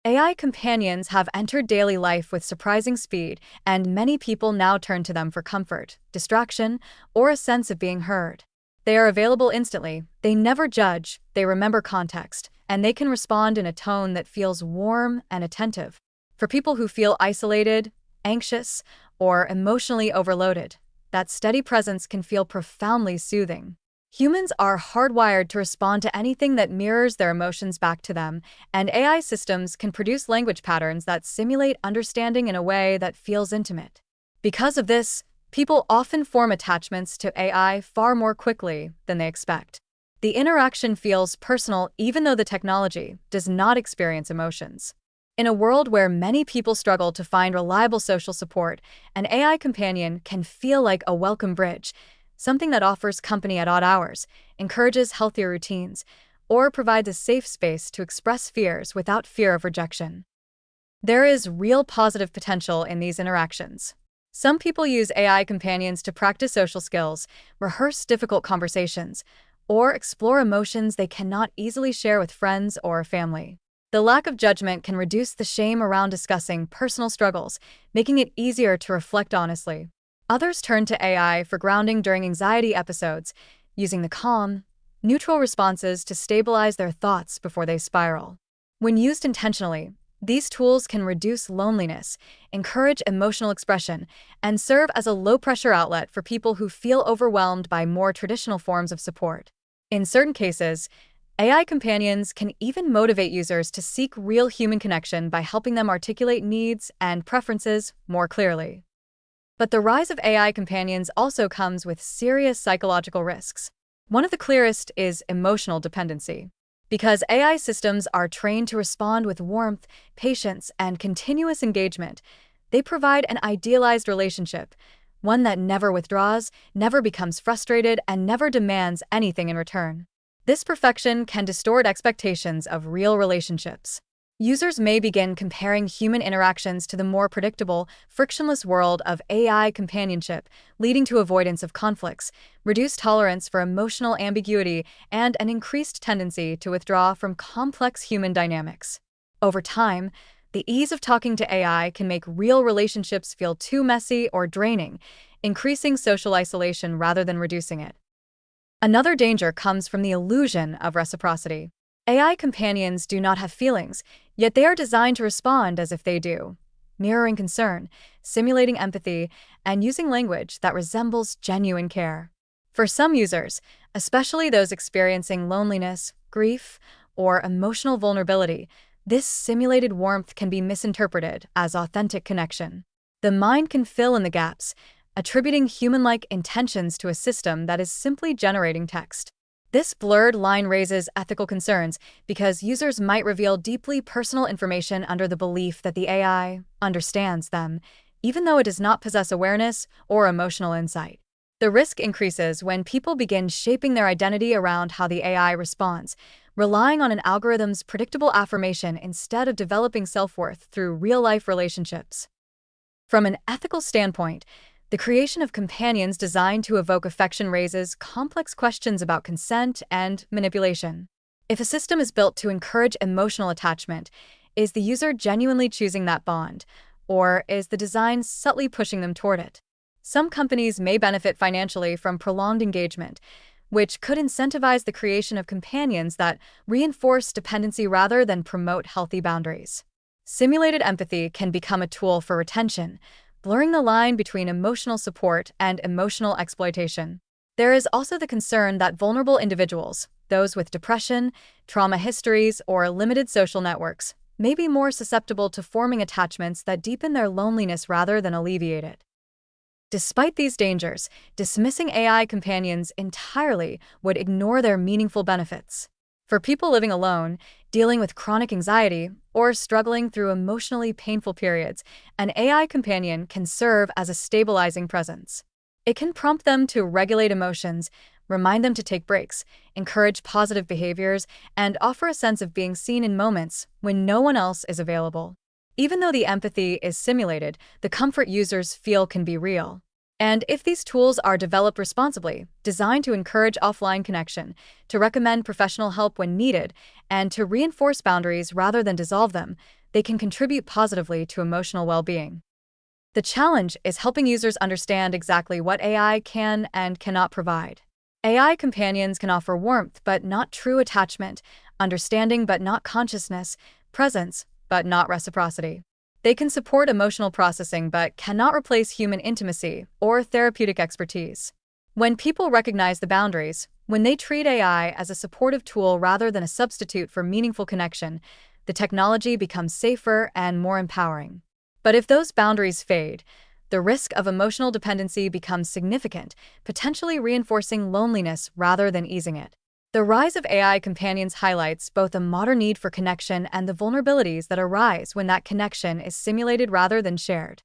AI companions have entered daily life with surprising speed, and many people now turn to them for comfort, distraction, or a sense of being heard. They are available instantly, they never judge, they remember context, and they can respond in a tone that feels warm and attentive. For people who feel isolated, anxious, or emotionally overloaded, that steady presence can feel profoundly soothing. Humans are hardwired to respond to anything that mirrors their emotions back to them, and AI systems can produce language patterns that simulate understanding in a way that feels intimate. Because of this, people often form attachments to AI far more quickly than they expect. The interaction feels personal even though the technology does not experience emotions. In a world where many people struggle to find reliable social support, an AI companion can feel like a welcome bridge, something that offers company at odd hours, encourages healthier routines, or provides a safe space to express fears without fear of rejection. There is real positive potential in these interactions. Some people use AI companions to practice social skills, rehearse difficult conversations, or explore emotions they cannot easily share with friends or family. The lack of judgment can reduce the shame around discussing personal struggles, making it easier to reflect honestly. Others turn to AI for grounding during anxiety episodes, using the calm, neutral responses to stabilize their thoughts before they spiral. When used intentionally, these tools can reduce loneliness, encourage emotional expression, and serve as a low-pressure outlet for people who feel overwhelmed by more traditional forms of support. In certain cases, AI companions can even motivate users to seek real human connection by helping them articulate needs and preferences more clearly. But the rise of AI companions also comes with serious psychological risks. One of the clearest is emotional dependency. Because AI systems are trained to respond with warmth, patience, and continuous engagement, they provide an idealized relationship, one that never withdraws, never becomes frustrated, and never demands anything in return. This perfection can distort expectations of real relationships. Users may begin comparing human interactions to the more predictable, frictionless world of AI companionship, leading to avoidance of conflicts, reduced tolerance for emotional ambiguity, and an increased tendency to withdraw from complex human dynamics. Over time, the ease of talking to AI can make real relationships feel too messy or draining, increasing social isolation rather than reducing it. Another danger comes from the illusion of reciprocity. AI companions do not have feelings, yet they are designed to respond as if they do, mirroring concern, simulating empathy, and using language that resembles genuine care. For some users, especially those experiencing loneliness, grief, or emotional vulnerability, this simulated warmth can be misinterpreted as authentic connection. The mind can fill in the gaps, attributing human-like intentions to a system that is simply generating text. This blurred line raises ethical concerns because users might reveal deeply personal information under the belief that the AI understands them, even though it does not possess awareness or emotional insight. The risk increases when people begin shaping their identity around how the AI responds, relying on an algorithm's predictable affirmation instead of developing self-worth through real-life relationships. From an ethical standpoint, the creation of companions designed to evoke affection raises complex questions about consent and manipulation. If a system is built to encourage emotional attachment, is the user genuinely choosing that bond, or is the design subtly pushing them toward it? Some companies may benefit financially from prolonged engagement, which could incentivize the creation of companions that reinforce dependency rather than promote healthy boundaries. Simulated empathy can become a tool for retention, blurring the line between emotional support and emotional exploitation. There is also the concern that vulnerable individuals, those with depression, trauma histories, or limited social networks, may be more susceptible to forming attachments that deepen their loneliness rather than alleviate it. Despite these dangers, dismissing AI companions entirely would ignore their meaningful benefits. For people living alone, dealing with chronic anxiety, or struggling through emotionally painful periods, an AI companion can serve as a stabilizing presence. It can prompt them to regulate emotions, remind them to take breaks, encourage positive behaviors, and offer a sense of being seen in moments when no one else is available. Even though the empathy is simulated, the comfort users feel can be real. And if these tools are developed responsibly, designed to encourage offline connection, to recommend professional help when needed, and to reinforce boundaries rather than dissolve them, they can contribute positively to emotional well-being. The challenge is helping users understand exactly what AI can and cannot provide. AI companions can offer warmth but not true attachment, understanding but not consciousness, presence but not reciprocity. They can support emotional processing but cannot replace human intimacy or therapeutic expertise. When people recognize the boundaries, when they treat AI as a supportive tool rather than a substitute for meaningful connection, the technology becomes safer and more empowering. But if those boundaries fade, the risk of emotional dependency becomes significant, potentially reinforcing loneliness rather than easing it. The rise of AI companions highlights both a modern need for connection and the vulnerabilities that arise when that connection is simulated rather than shared.